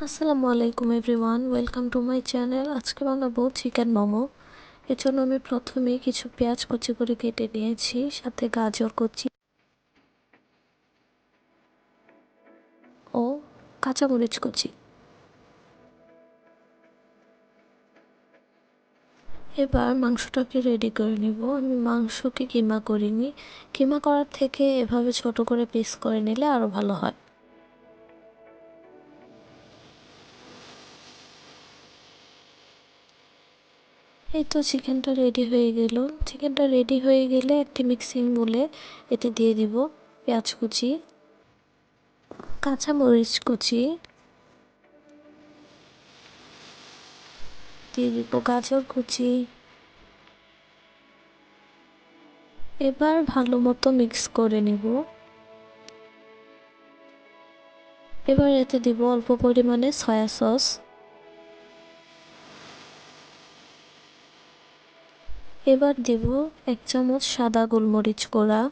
আসসালামু আলাইকুম everyone, welcome to my channel. আজকে বানাবো চিকেন মোমো। এর জন্য আমি প্রথমে কিছু পেঁয়াজ কুচি করে কেটে নিয়েছি, সাথে গাজর কুচি ও কাঁচামরিচ কুচি। এবার মাংসটাকে রেডি করে নিব। আমি মাংসকে কিমা করিনি, কিমা করার থেকে এভাবে ছোট করে পিস করে নিলে আরও ভালো হয়। এই তো চিকেনটা রেডি হয়ে গেল। চিকেনটা রেডি হয়ে গেলে একটি মিক্সিং বলে এতে দিয়ে দিব পেঁয়াজ কুচি, কাঁচামরিচ কুচি, দিয়ে দিব গাজর কুচি। এবার ভালো মতো মিক্স করে নিব। এবার এতে দিব অল্প পরিমাণে সয়া সস। এবার দিব 1 চামচ সাদা গোলমরিচ গুঁড়া।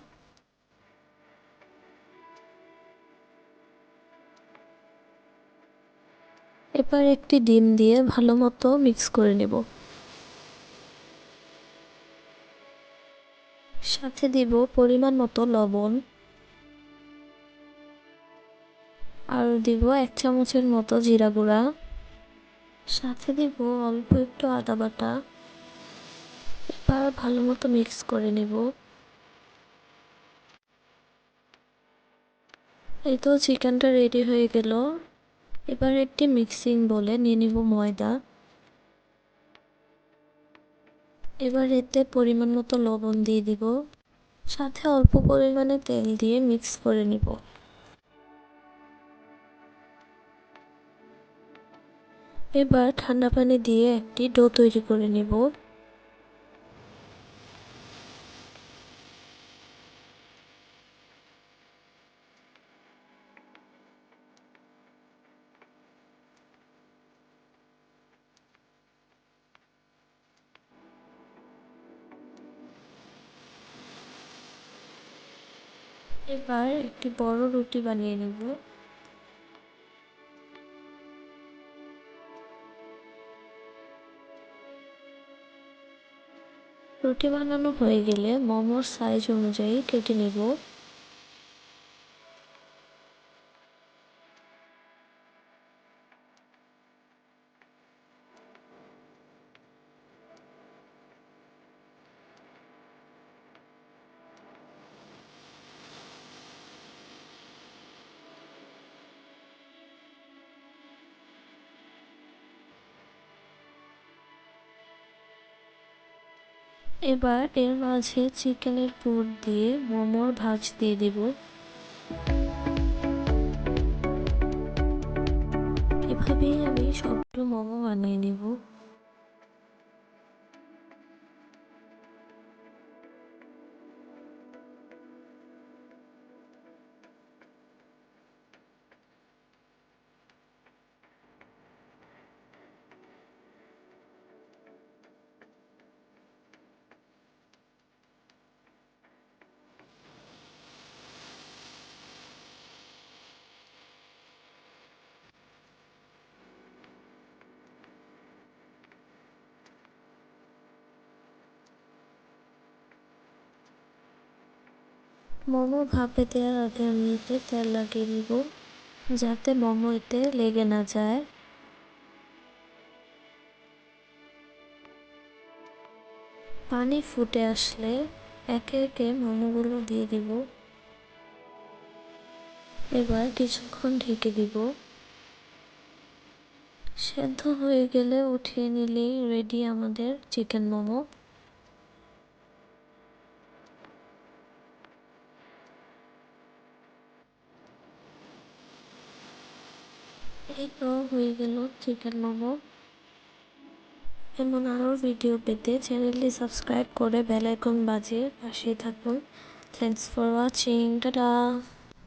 এবার একটি ডিম দিয়ে ভালো মতো মিক্স করে নেব। সাথে দিব পরিমাণ মতো লবণ, আর দিব 1 চামচের মতো জিরা গুঁড়া। সাথে দিব অল্প একটু আদা বাটা। এবার ভালো মতো মিক্স করে নেব। এই তো চিকেনটা রেডি হয়ে গেল। এবার একটি মিক্সিং বলে নিয়ে নিব ময়দা। এবার এতে পরিমাণ মতো লবণ দিয়ে দিব, সাথে অল্প পরিমাণে তেল দিয়ে মিক্স করে নিব। এবার ঠান্ডা পানি দিয়ে একটি ডো তৈরি করে নিব। এবার একটি বড় রুটি বানিয়ে নিব। রুটি বানানো হয়ে গেলে মোমোর সাইজ অনুযায়ী কেটে নিব। এবার এর মাঝে চিকেনের পুর দিয়ে মোমোর ভাঁজ দিয়ে দিব। এভাবেই আমি সবগুলো মোমো বানিয়ে নিব। মোমো ভাপে দেওয়ার আগে আমি এতে তেল লাগিয়ে নিব, যাতে মোমো এতে লেগে না যায়। পানি ফুটে আসলে একে একে মোমোগুলো দিয়ে দিব। এবার কিছুক্ষণ ঢেকে দিব। সেদ্ধ হয়ে গেলে উঠিয়ে নিলেই রেডি আমাদের চিকেন মোমো। এই তো হয়ে গেল চিকেন মোমো। এমন আরও ভিডিও পেতে চ্যানেলটি সাবস্ক্রাইব করে বেল আইকন বাজিয়ে পাশেই থাকুন। Thanks for watching, tata.